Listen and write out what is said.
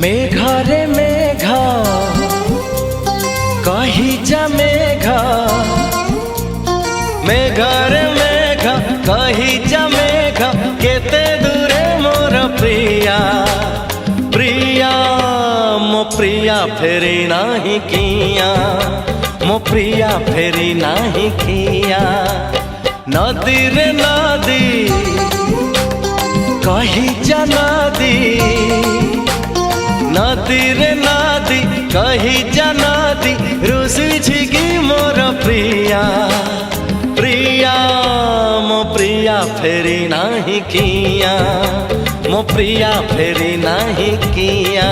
मेघरे मेघ कही जा मेघ, मेघरे मेघ कही जा मेघ, केते दूरे मोर प्रिया प्रिया मो प्रिया फेरी नाही किया, मो प्रिया फेरी नाही किया। नदी रे नदी कही जा नदी, नदी रे नदी कही जा नदी, रुसी की मोर प्रिया प्रिया मो प्रिया फेरी नाही किया, मो प्रिया फेरी नाही किया।